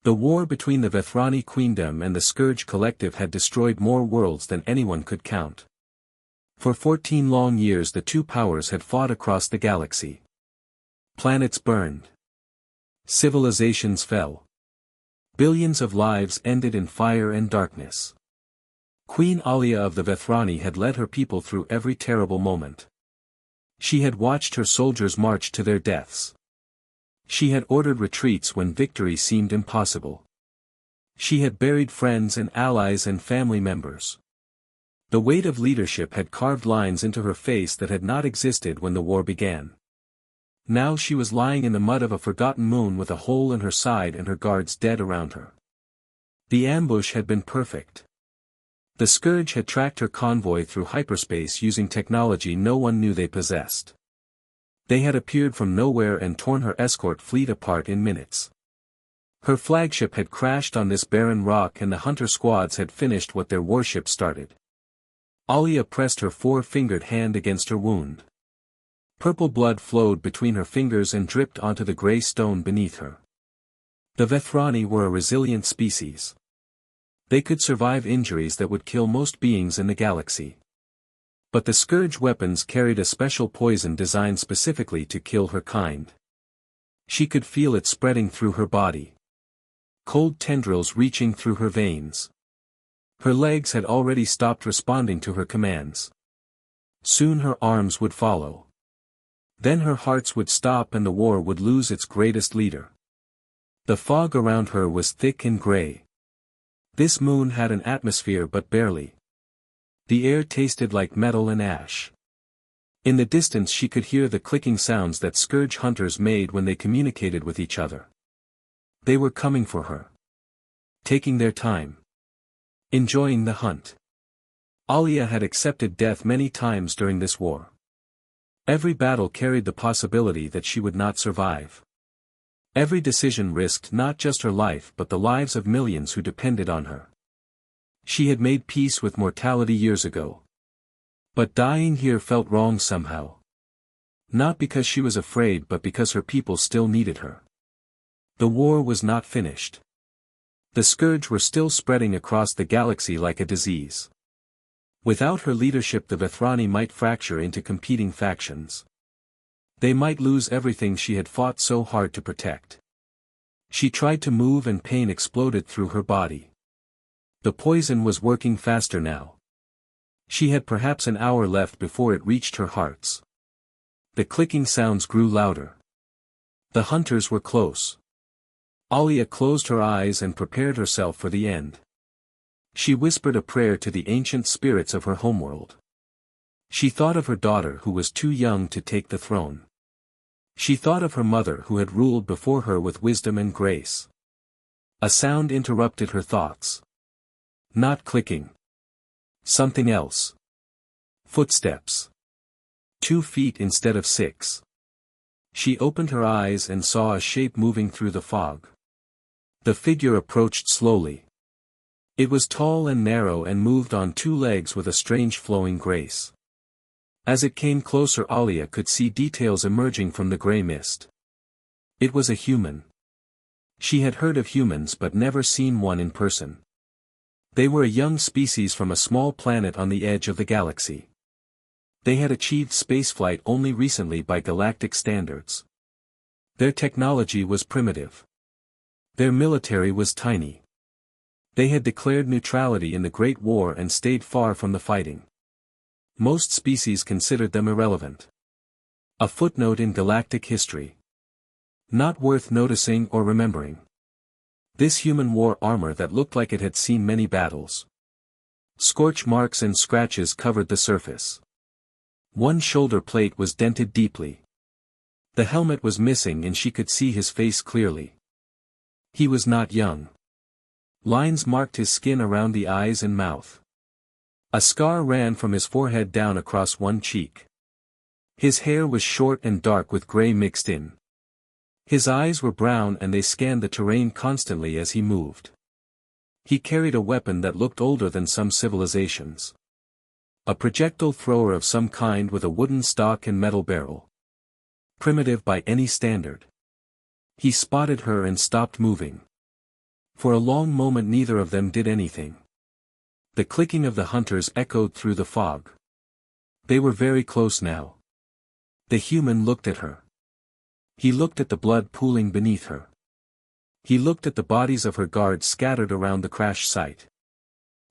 The war between the Vethrani Queendom and the Scourge Collective had destroyed more worlds than anyone could count. For 14 long years the two powers had fought across the galaxy. Planets burned. Civilizations fell. Billions of lives ended in fire and darkness. Queen Alia of the Vethrani had led her people through every terrible moment. She had watched her soldiers march to their deaths. She had ordered retreats when victory seemed impossible. She had buried friends and allies and family members. The weight of leadership had carved lines into her face that had not existed when the war began. Now she was lying in the mud of a forgotten moon with a hole in her side and her guards dead around her. The ambush had been perfect. The Scourge had tracked her convoy through hyperspace using technology no one knew they possessed. They had appeared from nowhere and torn her escort fleet apart in minutes. Her flagship had crashed on this barren rock and the hunter squads had finished what their warship started. Alia pressed her four-fingered hand against her wound. Purple blood flowed between her fingers and dripped onto the gray stone beneath her. The Vethrani were a resilient species. They could survive injuries that would kill most beings in the galaxy. But the Scourge weapons carried a special poison designed specifically to kill her kind. She could feel it spreading through her body. Cold tendrils reaching through her veins. Her legs had already stopped responding to her commands. Soon her arms would follow. Then her hearts would stop and the war would lose its greatest leader. The fog around her was thick and gray. This moon had an atmosphere but barely. The air tasted like metal and ash. In the distance she could hear the clicking sounds that Scourge hunters made when they communicated with each other. They were coming for her. Taking their time. Enjoying the hunt. Alia had accepted death many times during this war. Every battle carried the possibility that she would not survive. Every decision risked not just her life but the lives of millions who depended on her. She had made peace with mortality years ago. But dying here felt wrong somehow. Not because she was afraid but because her people still needed her. The war was not finished. The Scourge were still spreading across the galaxy like a disease. Without her leadership the Vethrani might fracture into competing factions. They might lose everything she had fought so hard to protect. She tried to move and pain exploded through her body. The poison was working faster now. She had perhaps an hour left before it reached her hearts. The clicking sounds grew louder. The hunters were close. Alia closed her eyes and prepared herself for the end. She whispered a prayer to the ancient spirits of her homeworld. She thought of her daughter who was too young to take the throne. She thought of her mother who had ruled before her with wisdom and grace. A sound interrupted her thoughts. Not clicking. Something else. Footsteps. 2 feet instead of 6. She opened her eyes and saw a shape moving through the fog. The figure approached slowly. It was tall and narrow and moved on 2 legs with a strange flowing grace. As it came closer Alia could see details emerging from the gray mist. It was a human. She had heard of humans but never seen one in person. They were a young species from a small planet on the edge of the galaxy. They had achieved spaceflight only recently by galactic standards. Their technology was primitive. Their military was tiny. They had declared neutrality in the Great War and stayed far from the fighting. Most species considered them irrelevant. A footnote in galactic history. Not worth noticing or remembering. This human wore armor that looked like it had seen many battles. Scorch marks and scratches covered the surface. One shoulder plate was dented deeply. The helmet was missing and she could see his face clearly. He was not young. Lines marked his skin around the eyes and mouth. A scar ran from his forehead down across one cheek. His hair was short and dark with gray mixed in. His eyes were brown and they scanned the terrain constantly as he moved. He carried a weapon that looked older than some civilizations. A projectile thrower of some kind with a wooden stock and metal barrel. Primitive by any standard. He spotted her and stopped moving. For a long moment neither of them did anything. The clicking of the hunters echoed through the fog. They were very close now. The human looked at her. He looked at the blood pooling beneath her. He looked at the bodies of her guards scattered around the crash site.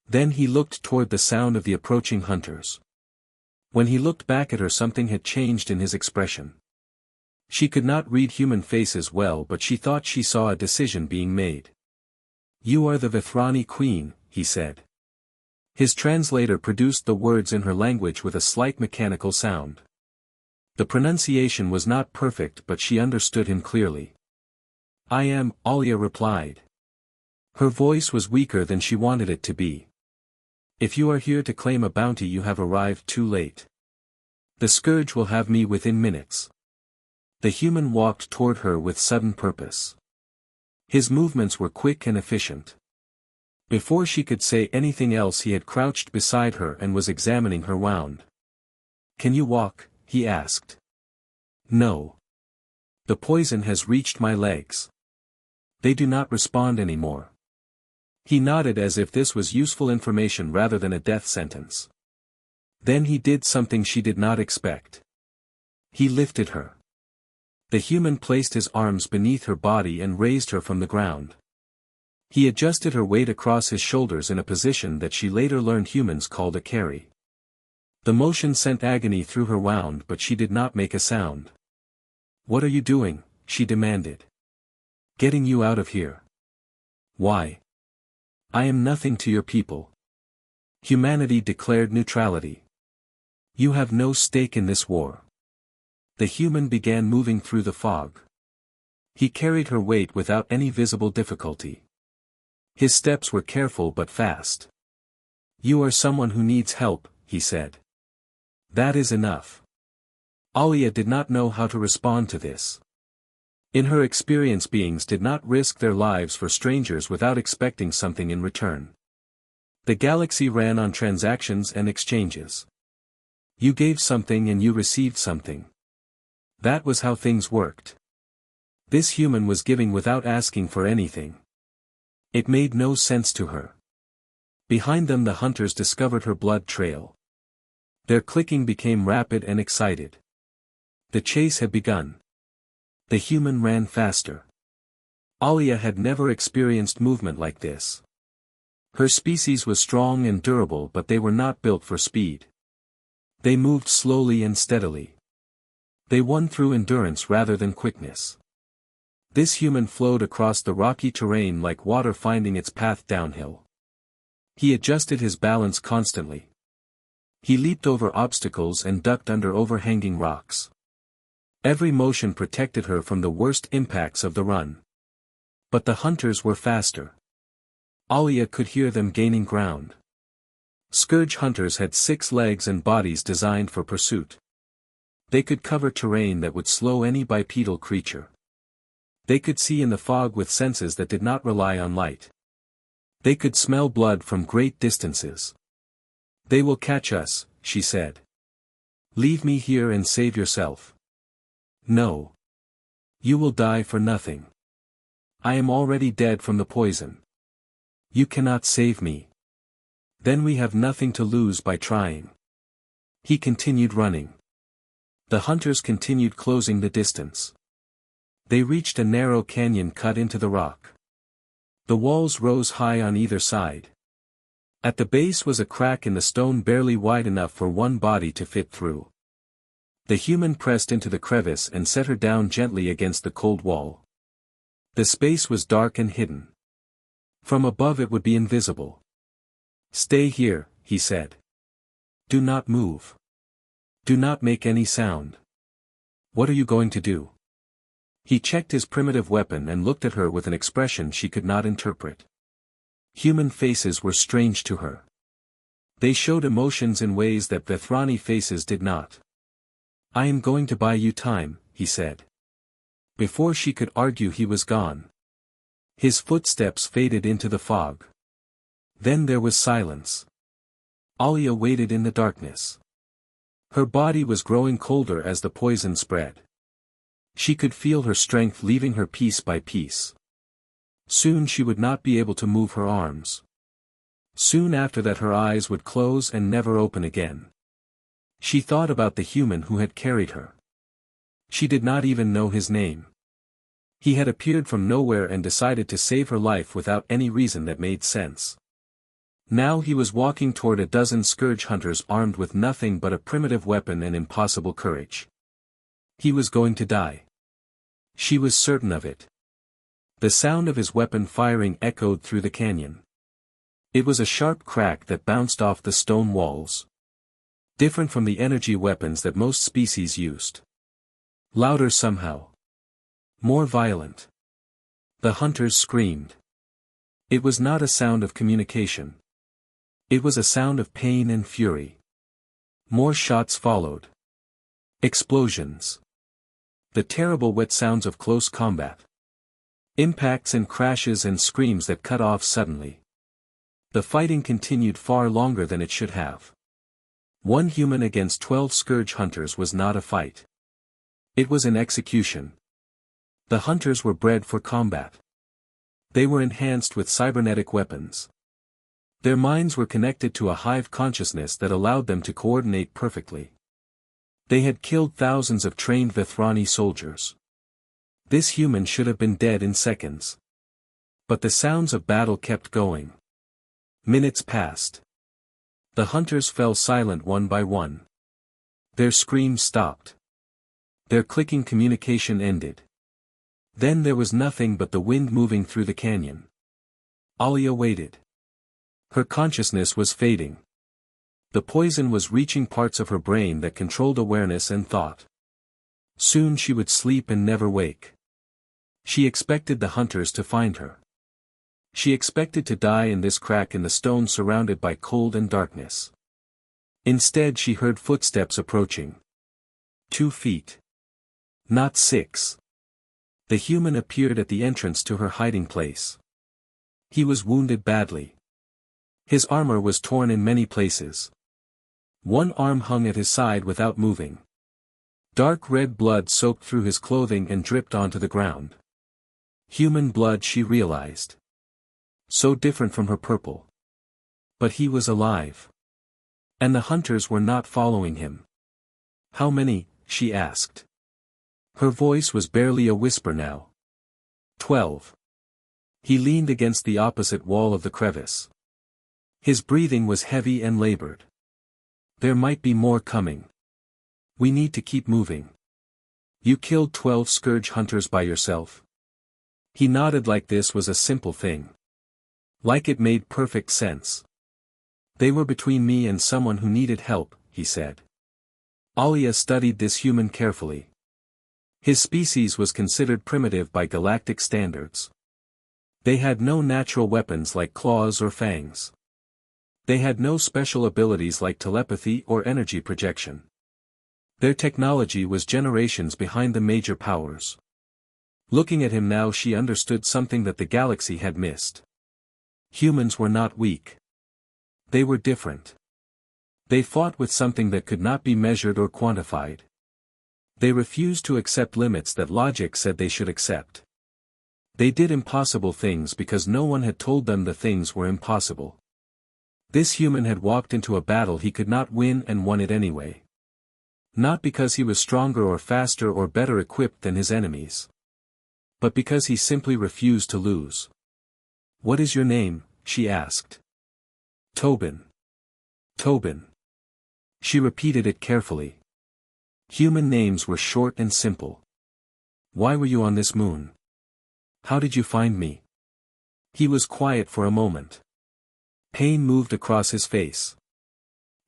Then he looked toward the sound of the approaching hunters. When he looked back at her, something had changed in his expression. She could not read human faces well, but she thought she saw a decision being made. "You are the Vithani queen," he said. His translator produced the words in her language with a slight mechanical sound. The pronunciation was not perfect, but she understood him clearly. "I am," Alia replied. Her voice was weaker than she wanted it to be. "If you are here to claim a bounty, you have arrived too late. The scourge will have me within minutes." The human walked toward her with sudden purpose. His movements were quick and efficient. Before she could say anything else, he had crouched beside her and was examining her wound. "Can you walk?" he asked. "No. The poison has reached my legs. They do not respond anymore." He nodded as if this was useful information rather than a death sentence. Then he did something she did not expect. He lifted her. The human placed his arms beneath her body and raised her from the ground. He adjusted her weight across his shoulders in a position that she later learned humans called a carry. The motion sent agony through her wound, but she did not make a sound. "What are you doing?" she demanded. "Getting you out of here." "Why?" "I am nothing to your people. Humanity declared neutrality. You have no stake in this war." The human began moving through the fog. He carried her weight without any visible difficulty. His steps were careful but fast. "You are someone who needs help," he said. "That is enough." Alia did not know how to respond to this. In her experience, beings did not risk their lives for strangers without expecting something in return. The galaxy ran on transactions and exchanges. You gave something and you received something. That was how things worked. This human was giving without asking for anything. It made no sense to her. Behind them the hunters discovered her blood trail. Their clicking became rapid and excited. The chase had begun. The human ran faster. Alia had never experienced movement like this. Her species was strong and durable, but they were not built for speed. They moved slowly and steadily. They won through endurance rather than quickness. This human flowed across the rocky terrain like water finding its path downhill. He adjusted his balance constantly. He leaped over obstacles and ducked under overhanging rocks. Every motion protected her from the worst impacts of the run. But the hunters were faster. Alia could hear them gaining ground. Scourge hunters had 6 legs and bodies designed for pursuit. They could cover terrain that would slow any bipedal creature. They could see in the fog with senses that did not rely on light. They could smell blood from great distances. "They will catch us," she said. "Leave me here and save yourself." "No. You will die for nothing. I am already dead from the poison. You cannot save me. Then we have nothing to lose by trying." He continued running. The hunters continued closing the distance. They reached a narrow canyon cut into the rock. The walls rose high on either side. At the base was a crack in the stone barely wide enough for one body to fit through. The human pressed into the crevice and set her down gently against the cold wall. The space was dark and hidden. From above it would be invisible. "Stay here," he said. "Do not move. Do not make any sound. What are you going to do?" He checked his primitive weapon and looked at her with an expression she could not interpret. Human faces were strange to her. They showed emotions in ways that Vithani faces did not. "I am going to buy you time," he said. Before she could argue, he was gone. His footsteps faded into the fog. Then there was silence. Alia waited in the darkness. Her body was growing colder as the poison spread. She could feel her strength leaving her piece by piece. Soon she would not be able to move her arms. Soon after that her eyes would close and never open again. She thought about the human who had carried her. She did not even know his name. He had appeared from nowhere and decided to save her life without any reason that made sense. Now he was walking toward a dozen scourge hunters armed with nothing but a primitive weapon and impossible courage. He was going to die. She was certain of it. The sound of his weapon firing echoed through the canyon. It was a sharp crack that bounced off the stone walls. Different from the energy weapons that most species used. Louder somehow. More violent. The hunters screamed. It was not a sound of communication. It was a sound of pain and fury. More shots followed. Explosions. The terrible wet sounds of close combat. Impacts and crashes and screams that cut off suddenly. The fighting continued far longer than it should have. One human against 12 scourge hunters was not a fight. It was an execution. The hunters were bred for combat. They were enhanced with cybernetic weapons. Their minds were connected to a hive consciousness that allowed them to coordinate perfectly. They had killed thousands of trained Vethrani soldiers. This human should have been dead in seconds. But the sounds of battle kept going. Minutes passed. The hunters fell silent one by one. Their screams stopped. Their clicking communication ended. Then there was nothing but the wind moving through the canyon. Alia waited. Her consciousness was fading. The poison was reaching parts of her brain that controlled awareness and thought. Soon she would sleep and never wake. She expected the hunters to find her. She expected to die in this crack in the stone surrounded by cold and darkness. Instead she heard footsteps approaching. 2 feet. Not 6. The human appeared at the entrance to her hiding place. He was wounded badly. His armor was torn in many places. One arm hung at his side without moving. Dark red blood soaked through his clothing and dripped onto the ground. Human blood, she realized. So different from her purple. But he was alive. And the hunters were not following him. How many? She asked. Her voice was barely a whisper now. 12. He leaned against the opposite wall of the crevice. His breathing was heavy and labored. There might be more coming. We need to keep moving. You killed 12 scourge hunters by yourself? He nodded like this was a simple thing. Like it made perfect sense. They were between me and someone who needed help, he said. Alia studied this human carefully. His species was considered primitive by galactic standards. They had no natural weapons like claws or fangs. They had no special abilities like telepathy or energy projection. Their technology was generations behind the major powers. Looking at him now, she understood something that the galaxy had missed. Humans were not weak. They were different. They fought with something that could not be measured or quantified. They refused to accept limits that logic said they should accept. They did impossible things because no one had told them the things were impossible. This human had walked into a battle he could not win and won it anyway. Not because he was stronger or faster or better equipped than his enemies. But because he simply refused to lose. What is your name? She asked. Tobin. Tobin. She repeated it carefully. Human names were short and simple. Why were you on this moon? How did you find me? He was quiet for a moment. Pain moved across his face.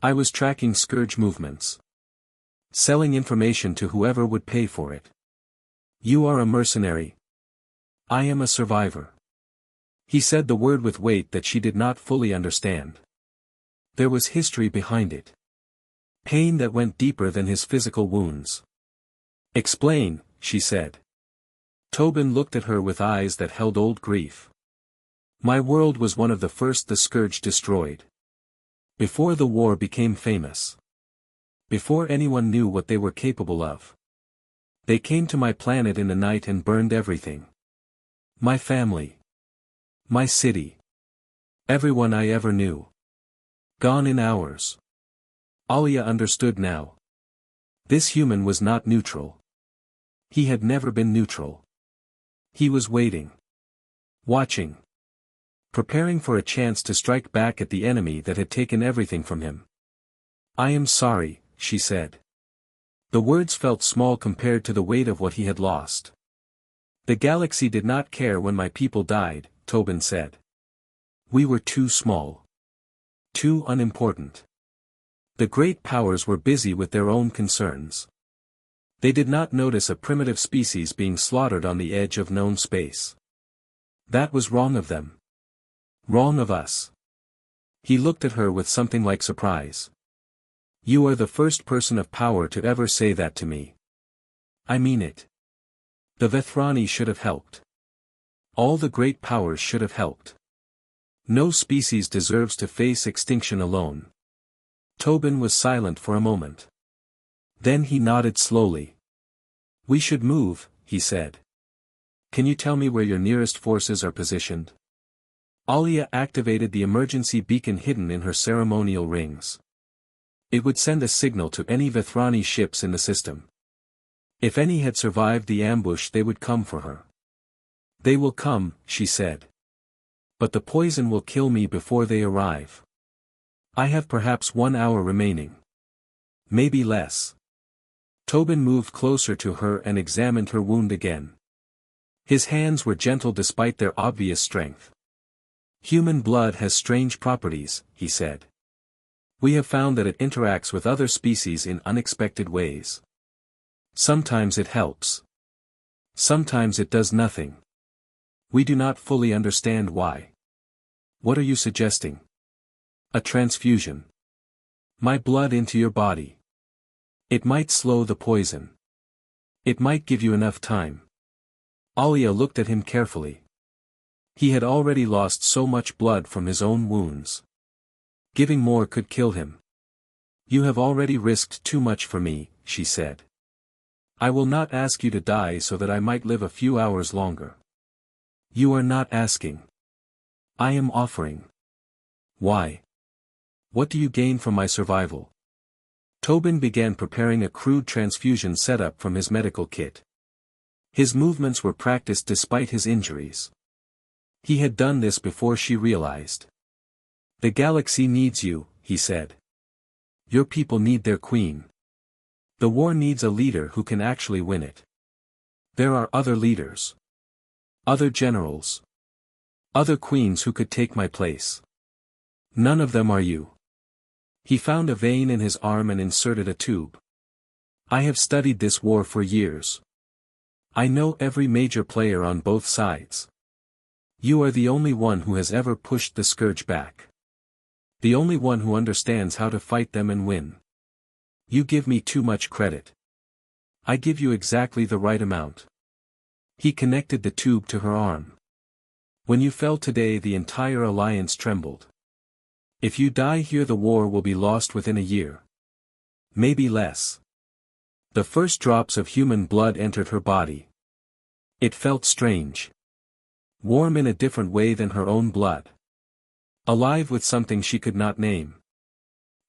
I was tracking scourge movements. Selling information to whoever would pay for it. You are a mercenary. I am a survivor. He said the word with weight that she did not fully understand. There was history behind it. Pain that went deeper than his physical wounds. Explain, she said. Tobin looked at her with eyes that held old grief. My world was one of the first the Scourge destroyed. Before the war became famous. Before anyone knew what they were capable of. They came to my planet in the night and burned everything. My family. My city. Everyone I ever knew. Gone in hours. Alia understood now. This human was not neutral. He had never been neutral. He was waiting. Watching. Preparing for a chance to strike back at the enemy that had taken everything from him. I am sorry, she said. The words felt small compared to the weight of what he had lost. The galaxy did not care when my people died, Tobin said. We were too small. Too unimportant. The great powers were busy with their own concerns. They did not notice a primitive species being slaughtered on the edge of known space. That was wrong of them. Wrong of us. He looked at her with something like surprise. You are the first person of power to ever say that to me. I mean it. The Vethrani should have helped. All the great powers should have helped. No species deserves to face extinction alone. Tobin was silent for a moment. Then he nodded slowly. We should move, he said. Can you tell me where your nearest forces are positioned? Alia activated the emergency beacon hidden in her ceremonial rings. It would send a signal to any Vethrani ships in the system. If any had survived the ambush, they would come for her. They will come, she said. But the poison will kill me before they arrive. I have perhaps 1 hour remaining. Maybe less. Tobin moved closer to her and examined her wound again. His hands were gentle despite their obvious strength. Human blood has strange properties, he said. We have found that it interacts with other species in unexpected ways. Sometimes it helps. Sometimes it does nothing. We do not fully understand why. What are you suggesting? A transfusion. My blood into your body. It might slow the poison. It might give you enough time. Alia looked at him carefully. He had already lost so much blood from his own wounds. Giving more could kill him. You have already risked too much for me, she said. I will not ask you to die so that I might live a few hours longer. You are not asking. I am offering. Why? What do you gain from my survival? Tobin began preparing a crude transfusion setup from his medical kit. His movements were practiced despite his injuries. He had done this before she realized. The galaxy needs you, he said. Your people need their queen. The war needs a leader who can actually win it. There are other leaders. Other generals. Other queens who could take my place. None of them are you. He found a vein in his arm and inserted a tube. I have studied this war for years. I know every major player on both sides. You are the only one who has ever pushed the scourge back. The only one who understands how to fight them and win. You give me too much credit. I give you exactly the right amount. He connected the tube to her arm. When you fell today, the entire alliance trembled. If you die here, the war will be lost within a year. Maybe less. The first drops of human blood entered her body. It felt strange. Warm in a different way than her own blood. Alive with something she could not name.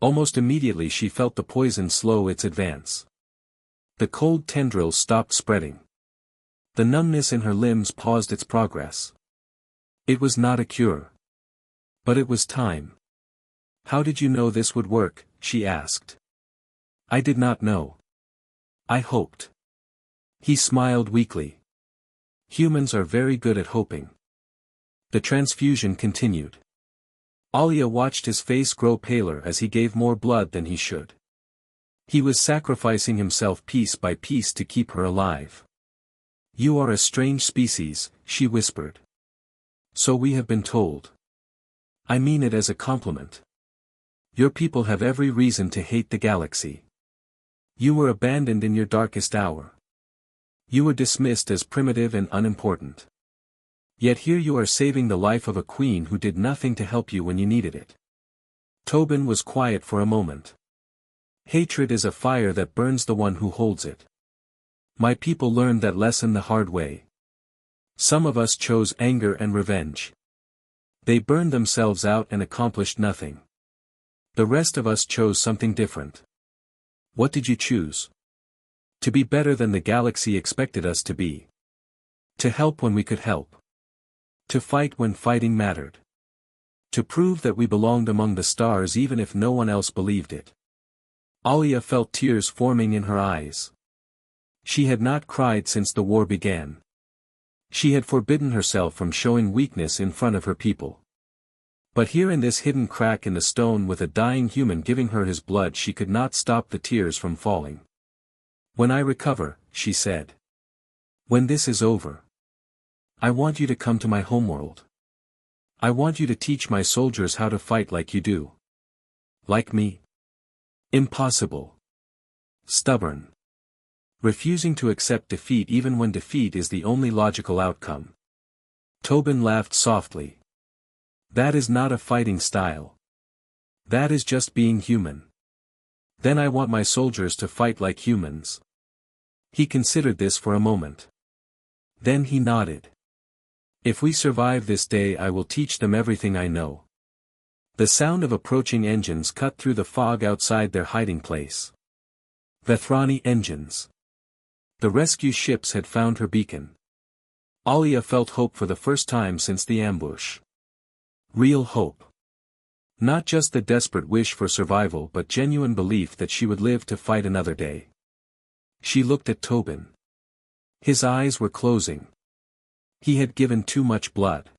Almost immediately she felt the poison slow its advance. The cold tendrils stopped spreading. The numbness in her limbs paused its progress. It was not a cure. But it was time. How did you know this would work? She asked. I did not know. I hoped. He smiled weakly. Humans are very good at hoping. The transfusion continued. Alia watched his face grow paler as he gave more blood than he should. He was sacrificing himself piece by piece to keep her alive. You are a strange species, she whispered. So we have been told. I mean it as a compliment. Your people have every reason to hate the galaxy. You were abandoned in your darkest hour. You were dismissed as primitive and unimportant. Yet here you are saving the life of a queen who did nothing to help you when you needed it. Tobin was quiet for a moment. Hatred is a fire that burns the one who holds it. My people learned that lesson the hard way. Some of us chose anger and revenge. They burned themselves out and accomplished nothing. The rest of us chose something different. What did you choose? To be better than the galaxy expected us to be. To help when we could help. To fight when fighting mattered. To prove that we belonged among the stars even if no one else believed it. Alia felt tears forming in her eyes. She had not cried since the war began. She had forbidden herself from showing weakness in front of her people. But here in this hidden crack in the stone with a dying human giving her his blood, she could not stop the tears from falling. When I recover, she said. When this is over. I want you to come to my homeworld. I want you to teach my soldiers how to fight like you do. Like me. Impossible. Stubborn. Refusing to accept defeat even when defeat is the only logical outcome. Tobin laughed softly. That is not a fighting style. That is just being human. Then I want my soldiers to fight like humans. He considered this for a moment. Then he nodded. If we survive this day, I will teach them everything I know. The sound of approaching engines cut through the fog outside their hiding place. Vethrani engines. The rescue ships had found her beacon. Alia felt hope for the first time since the ambush. Real hope. Not just the desperate wish for survival but genuine belief that she would live to fight another day. She looked at Tobin. His eyes were closing. He had given too much blood.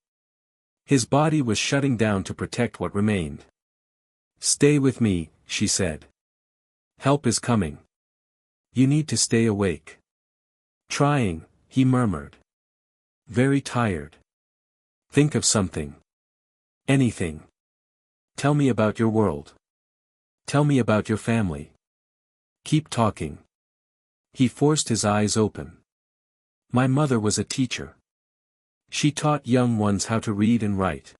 His body was shutting down to protect what remained. Stay with me, she said. Help is coming. You need to stay awake. Trying, he murmured. Very tired. Think of something. Anything. Tell me about your world. Tell me about your family. Keep talking. He forced his eyes open. My mother was a teacher. She taught young ones how to read and write.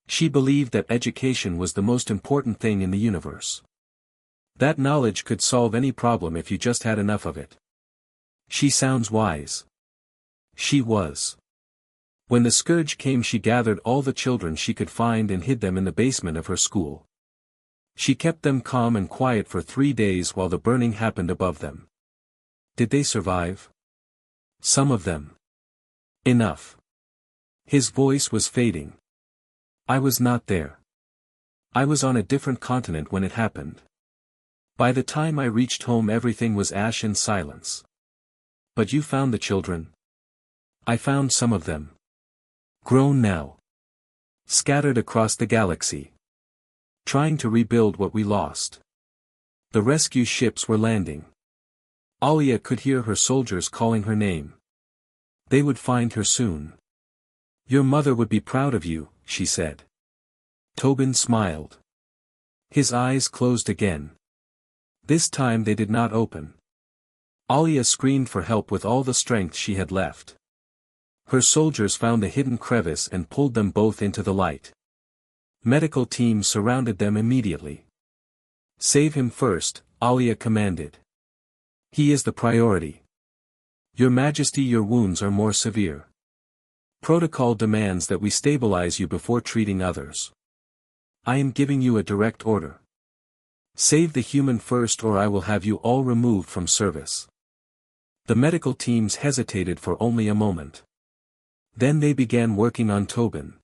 She believed that education was the most important thing in the universe. That knowledge could solve any problem if you just had enough of it. She sounds wise. She was. When the scourge came, she gathered all the children she could find and hid them in the basement of her school. She kept them calm and quiet for 3 days while the burning happened above them. Did they survive? Some of them. Enough. His voice was fading. I was not there. I was on a different continent when it happened. By the time I reached home, everything was ash and silence. But you found the children? I found some of them. Grown now. Scattered across the galaxy. Trying to rebuild what we lost. The rescue ships were landing. Alia could hear her soldiers calling her name. They would find her soon. Your mother would be proud of you, she said. Tobin smiled. His eyes closed again. This time they did not open. Alia screamed for help with all the strength she had left. Her soldiers found a hidden crevice and pulled them both into the light. Medical teams surrounded them immediately. Save him first, Alia commanded. He is the priority. Your Majesty, your wounds are more severe. Protocol demands that we stabilize you before treating others. I am giving you a direct order. Save the human first or I will have you all removed from service. The medical teams hesitated for only a moment. Then they began working on Tobin.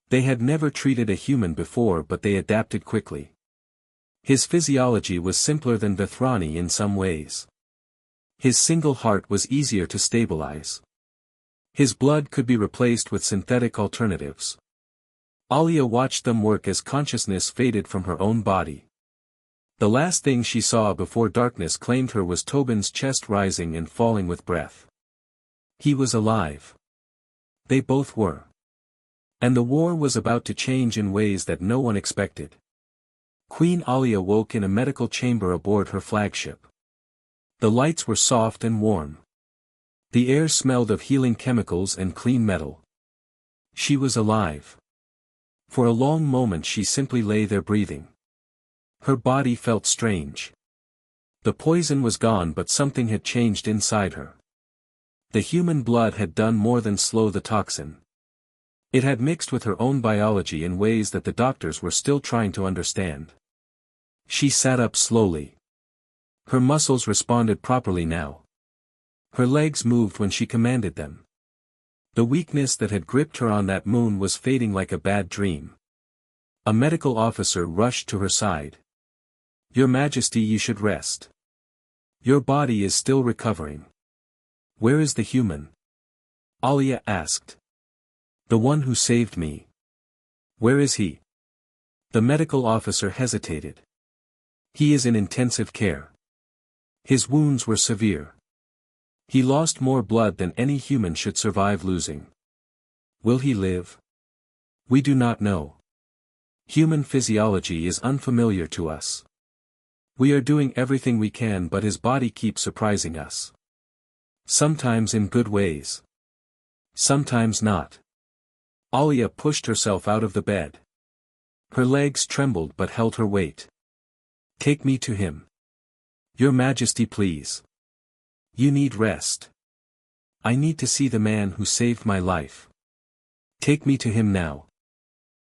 They had never treated a human before, but they adapted quickly. His physiology was simpler than Vethrani in some ways. His single heart was easier to stabilize. His blood could be replaced with synthetic alternatives. Alia watched them work as consciousness faded from her own body. The last thing she saw before darkness claimed her was Tobin's chest rising and falling with breath. He was alive. They both were. And the war was about to change in ways that no one expected. Queen Alia woke in a medical chamber aboard her flagship. The lights were soft and warm. The air smelled of healing chemicals and clean metal. She was alive. For a long moment she simply lay there breathing. Her body felt strange. The poison was gone, but something had changed inside her. The human blood had done more than slow the toxin. It had mixed with her own biology in ways that the doctors were still trying to understand. She sat up slowly. Her muscles responded properly now. Her legs moved when she commanded them. The weakness that had gripped her on that moon was fading like a bad dream. A medical officer rushed to her side. "Your Majesty, you should rest. Your body is still recovering." "Where is the human?" Alia asked. "The one who saved me. Where is he?" The medical officer hesitated. "He is in intensive care. His wounds were severe. He lost more blood than any human should survive losing. Will he live? We do not know. Human physiology is unfamiliar to us. We are doing everything we can, but his body keeps surprising us. Sometimes in good ways. Sometimes not." Alia pushed herself out of the bed. Her legs trembled but held her weight. "Take me to him. Your Majesty, please. You need rest. I need to see the man who saved my life. Take me to him now."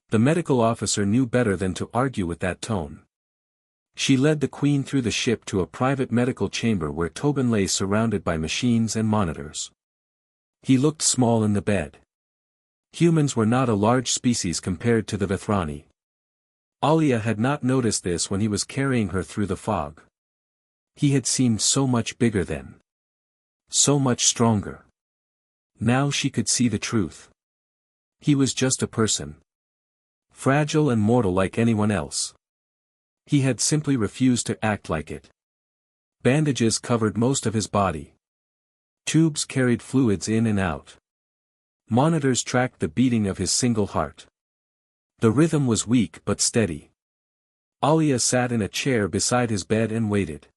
The medical officer knew better than to argue with that tone. She led the queen through the ship to a private medical chamber where Tobin lay surrounded by machines and monitors. He looked small in the bed. Humans were not a large species compared to the Vethrani. Alia had not noticed this when he was carrying her through the fog. He had seemed so much bigger then. So much stronger. Now she could see the truth. He was just a person. Fragile and mortal like anyone else. He had simply refused to act like it. Bandages covered most of his body. Tubes carried fluids in and out. Monitors tracked the beating of his single heart. The rhythm was weak but steady. Alia sat in a chair beside his bed and waited.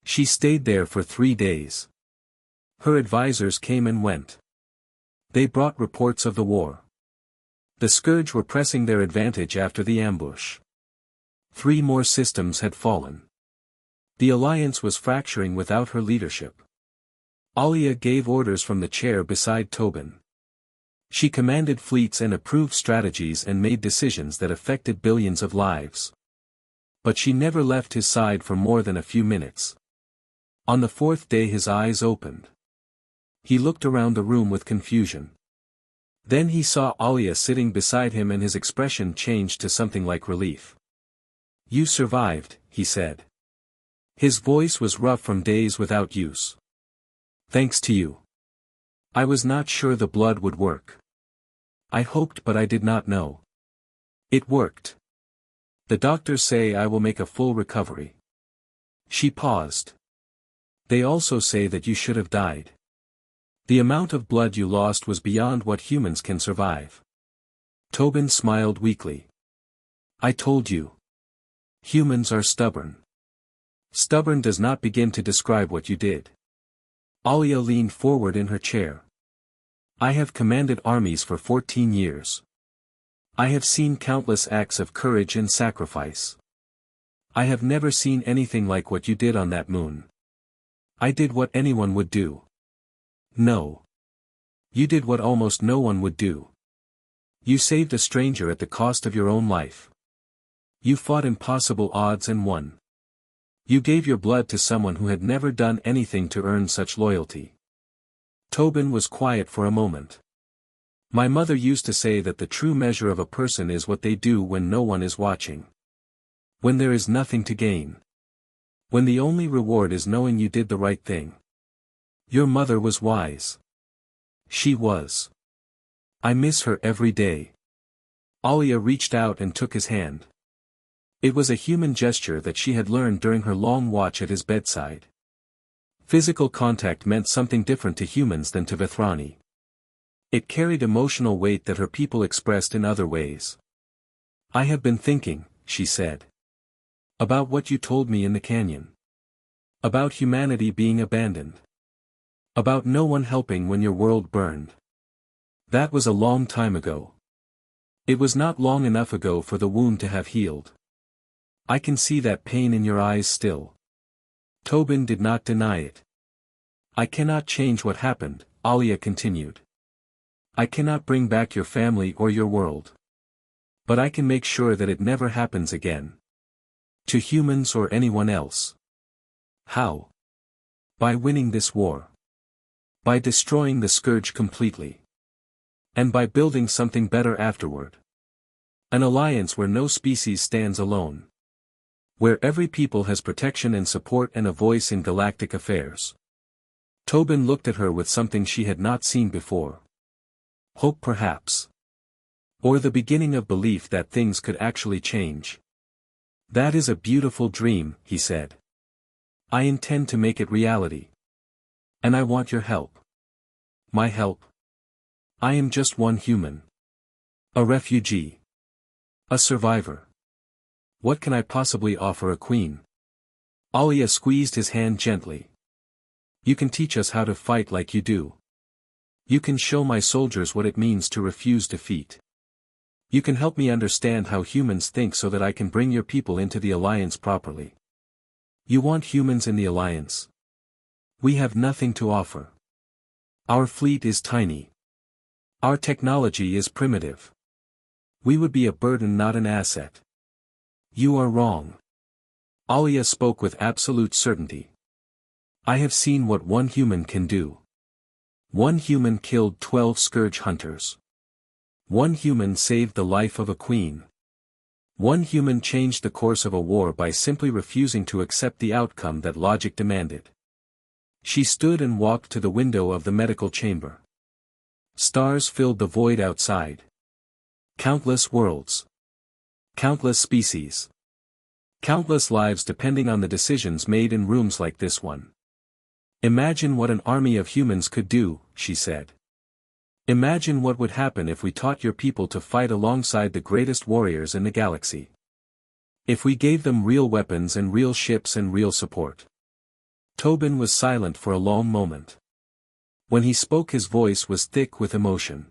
She stayed there for 3 days. Her advisors came and went. They brought reports of the war. The Scourge were pressing their advantage after the ambush. 3 more systems had fallen. The alliance was fracturing without her leadership. Alia gave orders from the chair beside Tobin. She commanded fleets and approved strategies and made decisions that affected billions of lives. But she never left his side for more than a few minutes. On the 4th day his eyes opened. He looked around the room with confusion. Then he saw Alia sitting beside him and his expression changed to something like relief. "You survived," he said. His voice was rough from days without use. "Thanks to you. I was not sure the blood would work. I hoped but I did not know. It worked. The doctors say I will make a full recovery." She paused. "They also say that you should have died. The amount of blood you lost was beyond what humans can survive." Tobin smiled weakly. "I told you. Humans are stubborn. Stubborn does not begin to describe what you did." Alia leaned forward in her chair. "I have commanded armies for 14 years. I have seen countless acts of courage and sacrifice. I have never seen anything like what you did on that moon. I did what anyone would do. No. You did what almost no one would do. You saved a stranger at the cost of your own life. You fought impossible odds and won. You gave your blood to someone who had never done anything to earn such loyalty." Tobin was quiet for a moment. "My mother used to say that the true measure of a person is what they do when no one is watching. When there is nothing to gain. When the only reward is knowing you did the right thing. Your mother was wise. She was. I miss her every day." Alia reached out and took his hand. It was a human gesture that she had learned during her long watch at his bedside. Physical contact meant something different to humans than to Vethrani. It carried emotional weight that her people expressed in other ways. "I have been thinking," she said. "About what you told me in the canyon. About humanity being abandoned. About no one helping when your world burned. That was a long time ago. It was not long enough ago for the wound to have healed. I can see that pain in your eyes still." Tobin did not deny it. "I cannot change what happened," Alia continued. I cannot bring back your family or your world. But I can make sure that it never happens again. To humans or anyone else. How? By winning this war. By destroying the scourge completely. And by building something better afterward. An alliance where no species stands alone. Where every people has protection and support and a voice in galactic affairs. Tobin looked at her with something she had not seen before. Hope perhaps. Or the beginning of belief that things could actually change. That is a beautiful dream, he said. I intend to make it reality. And I want your help. My help? I am just one human. A refugee. A survivor. What can I possibly offer a queen? Alia squeezed his hand gently. You can teach us how to fight like you do. You can show my soldiers what it means to refuse defeat. You can help me understand how humans think so that I can bring your people into the alliance properly. You want humans in the alliance? We have nothing to offer. Our fleet is tiny. Our technology is primitive. We would be a burden, not an asset. You are wrong. Alia spoke with absolute certainty. I have seen what one human can do. One human killed 12 scourge hunters. One human saved the life of a queen. One human changed the course of a war by simply refusing to accept the outcome that logic demanded. She stood and walked to the window of the medical chamber. Stars filled the void outside. Countless worlds. Countless species. Countless lives depending on the decisions made in rooms like this one. Imagine what an army of humans could do, she said. Imagine what would happen if we taught your people to fight alongside the greatest warriors in the galaxy. If we gave them real weapons and real ships and real support. Tobin was silent for a long moment. When he spoke his voice was thick with emotion.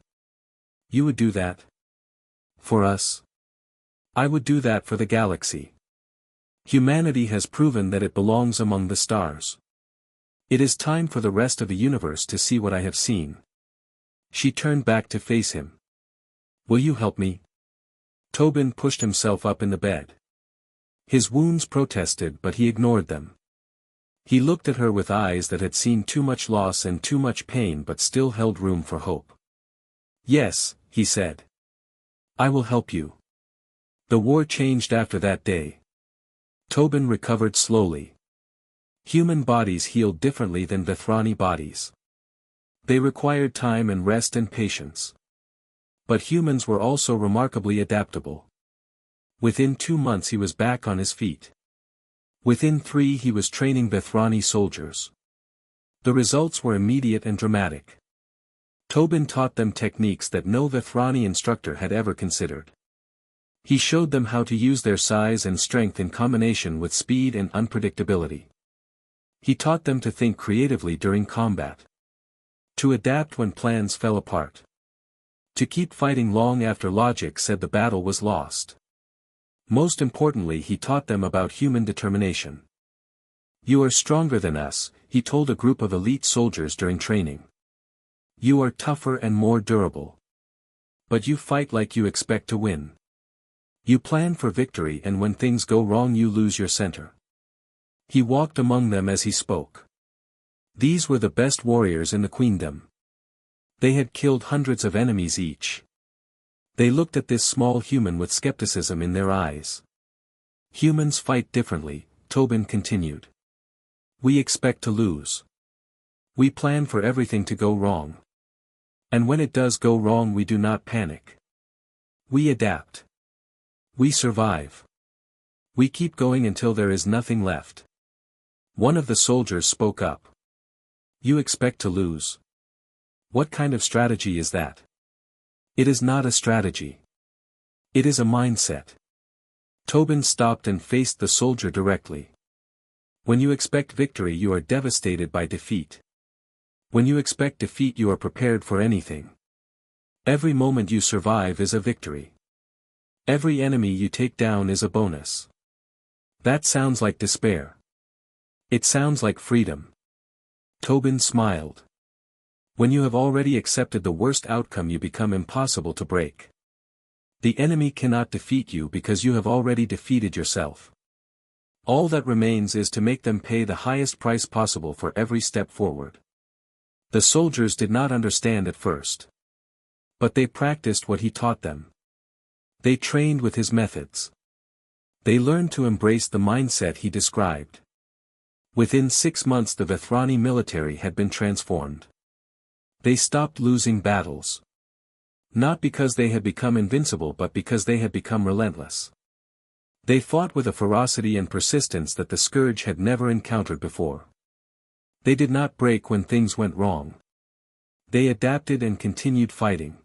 You would do that? For us? I would do that for the galaxy. Humanity has proven that it belongs among the stars. It is time for the rest of the universe to see what I have seen. She turned back to face him. Will you help me? Tobin pushed himself up in the bed. His wounds protested, but he ignored them. He looked at her with eyes that had seen too much loss and too much pain but still held room for hope. Yes, he said. I will help you. The war changed after that day. Tobin recovered slowly. Human bodies healed differently than Vethrani bodies. They required time and rest and patience. But humans were also remarkably adaptable. Within 2 months he was back on his feet. Within 3 he was training Vethrani soldiers. The results were immediate and dramatic. Tobin taught them techniques that no Vethrani instructor had ever considered. He showed them how to use their size and strength in combination with speed and unpredictability. He taught them to think creatively during combat. To adapt when plans fell apart. To keep fighting long after logic said the battle was lost. Most importantly, he taught them about human determination. You are stronger than us, he told a group of elite soldiers during training. You are tougher and more durable. But you fight like you expect to win. You plan for victory, and when things go wrong you lose your center. He walked among them as he spoke. These were the best warriors in the queendom. They had killed hundreds of enemies each. They looked at this small human with skepticism in their eyes. Humans fight differently, Tobin continued. We expect to lose. We plan for everything to go wrong. And when it does go wrong we do not panic. We adapt. We survive. We keep going until there is nothing left. One of the soldiers spoke up. You expect to lose? What kind of strategy is that? It is not a strategy. It is a mindset. Tobin stopped and faced the soldier directly. When you expect victory you are devastated by defeat. When you expect defeat you are prepared for anything. Every moment you survive is a victory. Every enemy you take down is a bonus. That sounds like despair. It sounds like freedom. Tobin smiled. When you have already accepted the worst outcome, you become impossible to break. The enemy cannot defeat you because you have already defeated yourself. All that remains is to make them pay the highest price possible for every step forward. The soldiers did not understand at first. But they practiced what he taught them. They trained with his methods. They learned to embrace the mindset he described. Within 6 months the Vethrani military had been transformed. They stopped losing battles. Not because they had become invincible but because they had become relentless. They fought with a ferocity and persistence that the Scourge had never encountered before. They did not break when things went wrong. They adapted and continued fighting.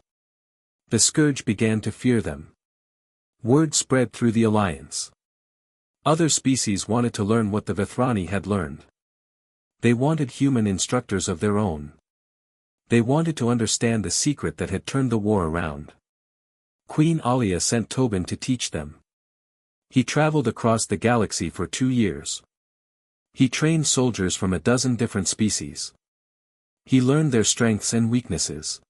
The Scourge began to fear them. Word spread through the alliance. Other species wanted to learn what the Vethrani had learned. They wanted human instructors of their own. They wanted to understand the secret that had turned the war around. Queen Alia sent Tobin to teach them. He traveled across the galaxy for 2 years. He trained soldiers from a dozen different species. He learned their strengths and weaknesses.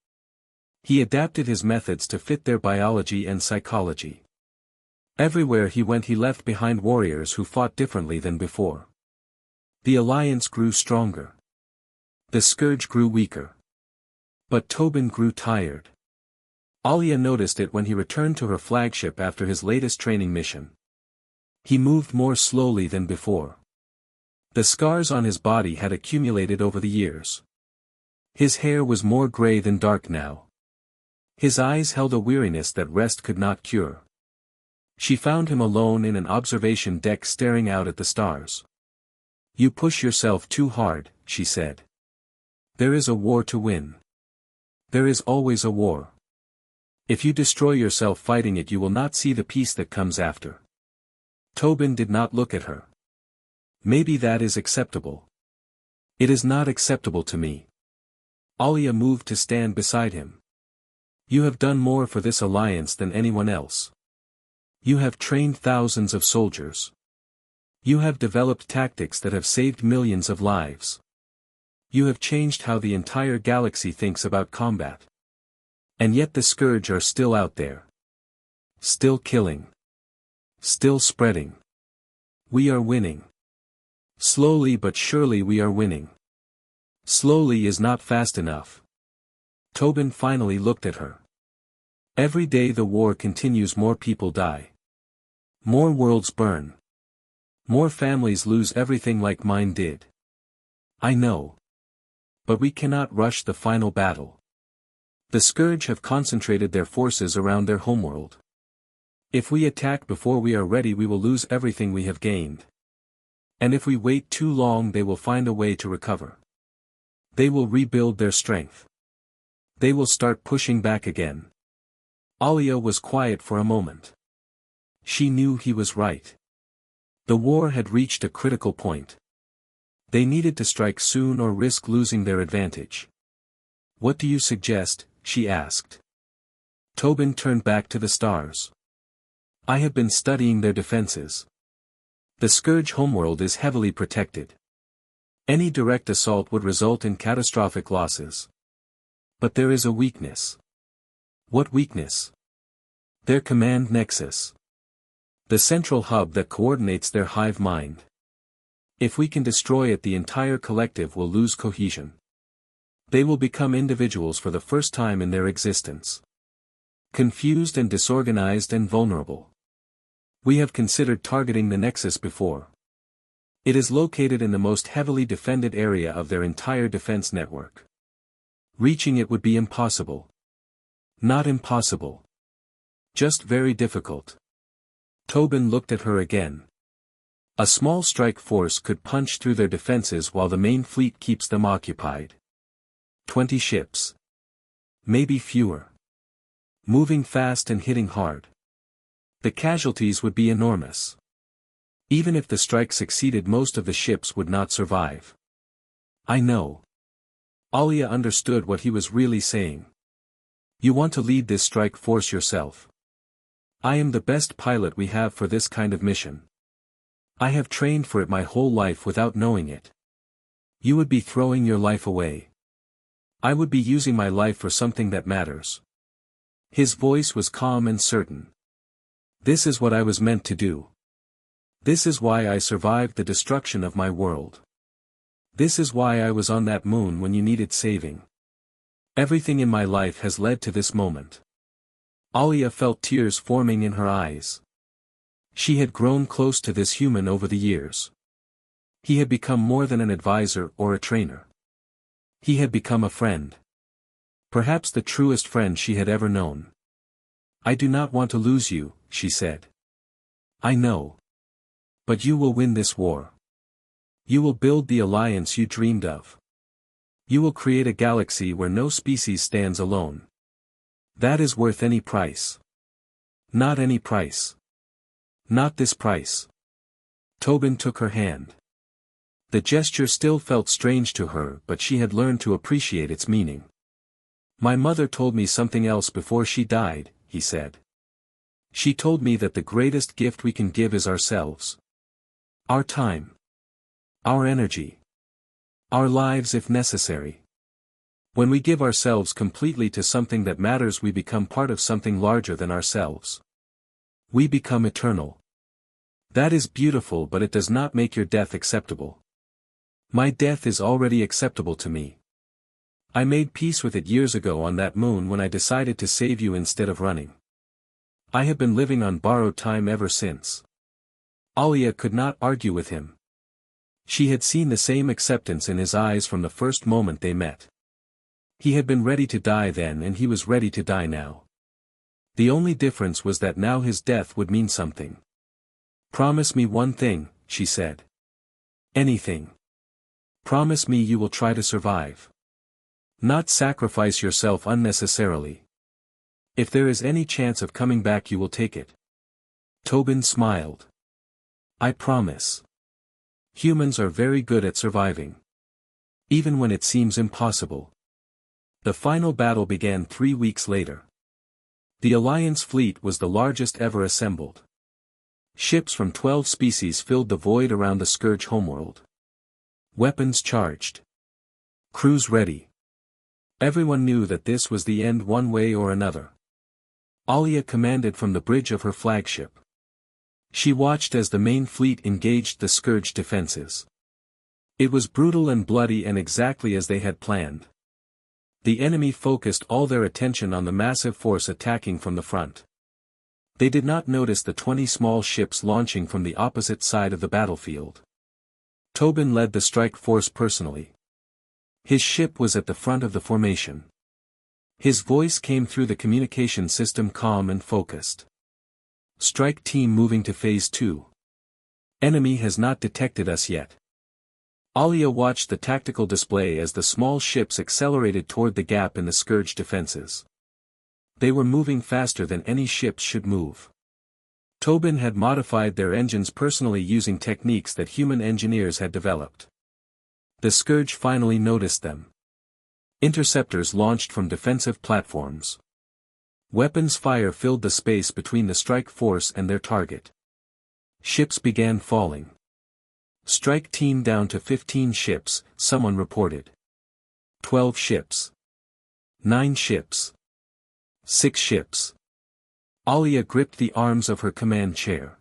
He adapted his methods to fit their biology and psychology. Everywhere he went he left behind warriors who fought differently than before. The alliance grew stronger. The Scourge grew weaker. But Tobin grew tired. Alia noticed it when he returned to her flagship after his latest training mission. He moved more slowly than before. The scars on his body had accumulated over the years. His hair was more gray than dark now. His eyes held a weariness that rest could not cure. She found him alone in an observation deck staring out at the stars. "You push yourself too hard," she said. "There is a war to win. There is always a war. If you destroy yourself fighting it, you will not see the peace that comes after." Tobin did not look at her. "Maybe that is acceptable. It is not acceptable to me." Alia moved to stand beside him. "You have done more for this alliance than anyone else. You have trained thousands of soldiers. You have developed tactics that have saved millions of lives. You have changed how the entire galaxy thinks about combat. And yet the Scourge are still out there. Still killing. Still spreading. We are winning. Slowly but surely we are winning. Slowly is not fast enough." Tobin finally looked at her. "Every day the war continues, more people die. More worlds burn. More families lose everything like mine did. I know. But we cannot rush the final battle. The Scourge have concentrated their forces around their homeworld. If we attack before we are ready, we will lose everything we have gained. And if we wait too long, they will find a way to recover. They will rebuild their strength. They will start pushing back again." Alia was quiet for a moment. She knew he was right. The war had reached a critical point. They needed to strike soon or risk losing their advantage. "What do you suggest?" she asked. Tobin turned back to the stars. "I have been studying their defenses. The Scourge homeworld is heavily protected. Any direct assault would result in catastrophic losses. But there is a weakness." "What weakness?" "Their command nexus. The central hub that coordinates their hive mind. If we can destroy it, the entire collective will lose cohesion. They will become individuals for the first time in their existence. Confused and disorganized and vulnerable. We have considered targeting the nexus before. It is located in the most heavily defended area of their entire defense network. Reaching it would be impossible. Not impossible. Just very difficult." Tobin looked at her again. "A small strike force could punch through their defenses while the main fleet keeps them occupied. 20 ships. Maybe fewer. Moving fast and hitting hard. The casualties would be enormous. Even if the strike succeeded, most of the ships would not survive." "I know." Alia understood what he was really saying. "You want to lead this strike force yourself. I am the best pilot we have for this kind of mission. I have trained for it my whole life without knowing it. You would be throwing your life away. I would be using my life for something that matters. His voice was calm and certain. This is what I was meant to do. This is why I survived the destruction of my world. This is why I was on that moon when you needed saving. Everything in my life has led to this moment. Alia felt tears forming in her eyes. She had grown close to this human over the years. He had become more than an advisor or a trainer. He had become a friend. Perhaps the truest friend she had ever known. I do not want to lose you, she said. I know. But you will win this war. You will build the alliance you dreamed of. You will create a galaxy where no species stands alone. That is worth any price. Not any price. Not this price. Tobin took her hand. The gesture still felt strange to her, but she had learned to appreciate its meaning. My mother told me something else before she died, he said. She told me that the greatest gift we can give is ourselves. Our time. Our energy. Our lives if necessary. When we give ourselves completely to something that matters, we become part of something larger than ourselves. We become eternal. That is beautiful, but it does not make your death acceptable. My death is already acceptable to me. I made peace with it years ago on that moon when I decided to save you instead of running. I have been living on borrowed time ever since. Alia could not argue with him. She had seen the same acceptance in his eyes from the first moment they met. He had been ready to die then, and he was ready to die now. The only difference was that now his death would mean something. Promise me one thing, she said. Anything. Promise me you will try to survive. Not sacrifice yourself unnecessarily. If there is any chance of coming back, you will take it. Tobin smiled. I promise. Humans are very good at surviving. Even when it seems impossible. The final battle began 3 weeks later. The Alliance fleet was the largest ever assembled. Ships from 12 species filled the void around the Scourge homeworld. Weapons charged. Crews ready. Everyone knew that this was the end one way or another. Alia commanded from the bridge of her flagship. She watched as the main fleet engaged the Scourge defenses. It was brutal and bloody, and exactly as they had planned. The enemy focused all their attention on the massive force attacking from the front. They did not notice the 20 small ships launching from the opposite side of the battlefield. Tobin led the strike force personally. His ship was at the front of the formation. His voice came through the communication system, calm and focused. Strike team moving to phase 2. Enemy has not detected us yet. Alia watched the tactical display as the small ships accelerated toward the gap in the Scourge defenses. They were moving faster than any ships should move. Tobin had modified their engines personally using techniques that human engineers had developed. The Scourge finally noticed them. Interceptors launched from defensive platforms. Weapons fire filled the space between the strike force and their target. Ships began falling. Strike team down to 15 ships, someone reported. 12 ships. 9 ships. 6 ships. Alia gripped the arms of her command chair.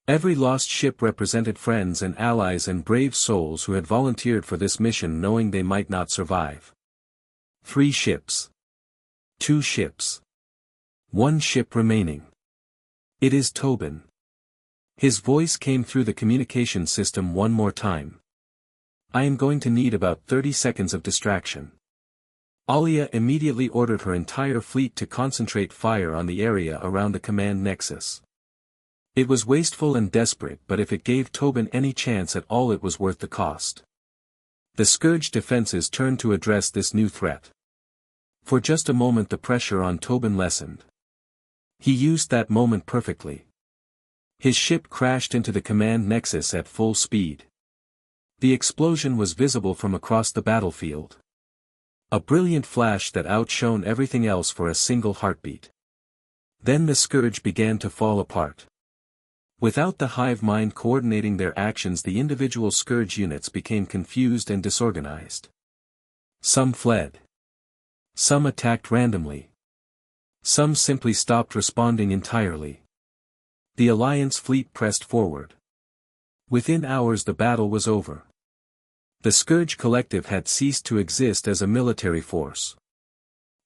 Every lost ship represented friends and allies and brave souls who had volunteered for this mission knowing they might not survive. 3 ships. 2 ships. 1 ship remaining. It is Tobin. His voice came through the communication system one more time. I am going to need about 30 seconds of distraction. Alia immediately ordered her entire fleet to concentrate fire on the area around the command nexus. It was wasteful and desperate, but if it gave Tobin any chance at all, it was worth the cost. The Scourge defenses turned to address this new threat. For just a moment the pressure on Tobin lessened. He used that moment perfectly. His ship crashed into the command nexus at full speed. The explosion was visible from across the battlefield. A brilliant flash that outshone everything else for a single heartbeat. Then the Scourge began to fall apart. Without the hive mind coordinating their actions, the individual Scourge units became confused and disorganized. Some fled. Some attacked randomly. Some simply stopped responding entirely. The Alliance fleet pressed forward. Within hours the battle was over. The Scourge Collective had ceased to exist as a military force.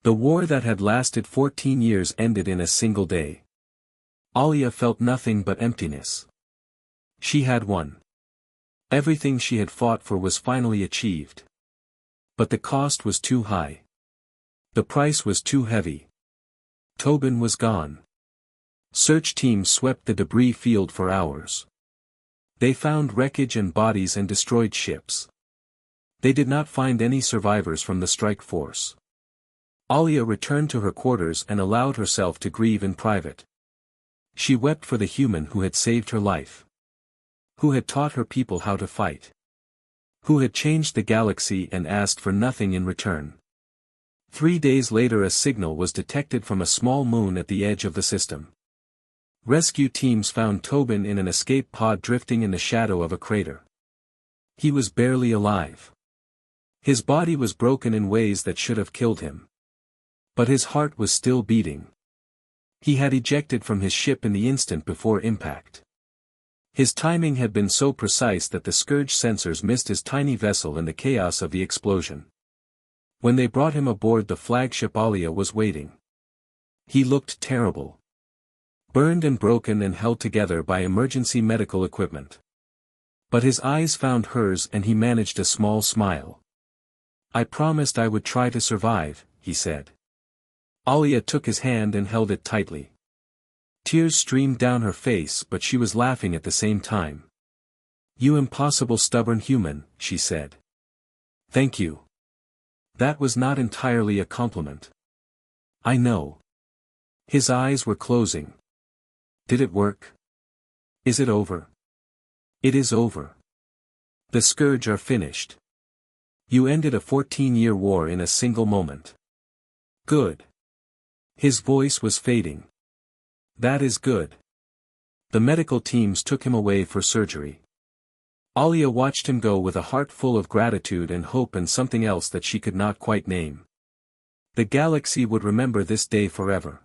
The war that had lasted 14 years ended in a single day. Alia felt nothing but emptiness. She had won. Everything she had fought for was finally achieved. But the cost was too high. The price was too heavy. Tobin was gone. Search teams swept the debris field for hours. They found wreckage and bodies and destroyed ships. They did not find any survivors from the strike force. Alia returned to her quarters and allowed herself to grieve in private. She wept for the human who had saved her life. Who had taught her people how to fight. Who had changed the galaxy and asked for nothing in return. 3 days later a signal was detected from a small moon at the edge of the system. Rescue teams found Tobin in an escape pod drifting in the shadow of a crater. He was barely alive. His body was broken in ways that should have killed him. But his heart was still beating. He had ejected from his ship in the instant before impact. His timing had been so precise that the Scourge sensors missed his tiny vessel in the chaos of the explosion. When they brought him aboard the flagship, Alia was waiting. He looked terrible. Burned and broken and held together by emergency medical equipment. But his eyes found hers and he managed a small smile. "I promised I would try to survive," he said. Alia took his hand and held it tightly. Tears streamed down her face, but she was laughing at the same time. "You impossible stubborn human," she said. "Thank you." That was not entirely a compliment. "I know." His eyes were closing. "Did it work? Is it over?" "It is over. The Scourge are finished. You ended a 14-year war in a single moment." "Good." His voice was fading. "That is good." The medical teams took him away for surgery. Alia watched him go with a heart full of gratitude and hope and something else that she could not quite name. The galaxy would remember this day forever.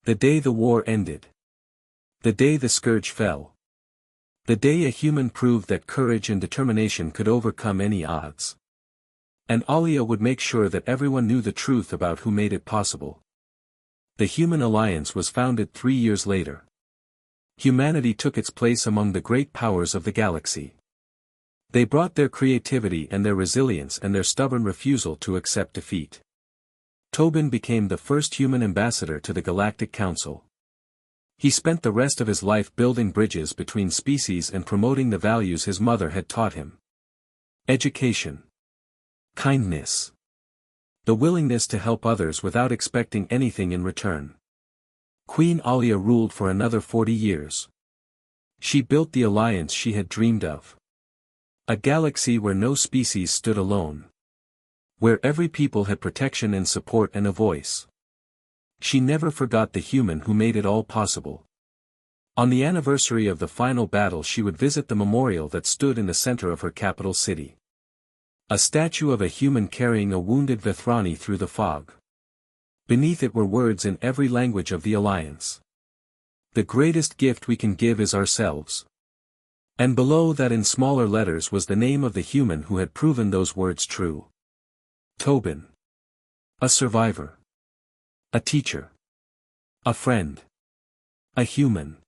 The day the war ended. The day the Scourge fell. The day a human proved that courage and determination could overcome any odds. And Alia would make sure that everyone knew the truth about who made it possible. The Human Alliance was founded 3 years later. Humanity took its place among the great powers of the galaxy. They brought their creativity and their resilience and their stubborn refusal to accept defeat. Tobin became the first human ambassador to the Galactic Council. He spent the rest of his life building bridges between species and promoting the values his mother had taught him. Education. Kindness. The willingness to help others without expecting anything in return. Queen Alia ruled for another 40 years. She built the alliance she had dreamed of. A galaxy where no species stood alone. Where every people had protection and support and a voice. She never forgot the human who made it all possible. On the anniversary of the final battle she would visit the memorial that stood in the center of her capital city. A statue of a human carrying a wounded Vethrani through the fog. Beneath it were words in every language of the Alliance. "The greatest gift we can give is ourselves." And below that in smaller letters was the name of the human who had proven those words true. Tobin. A survivor. A teacher. A friend. A human.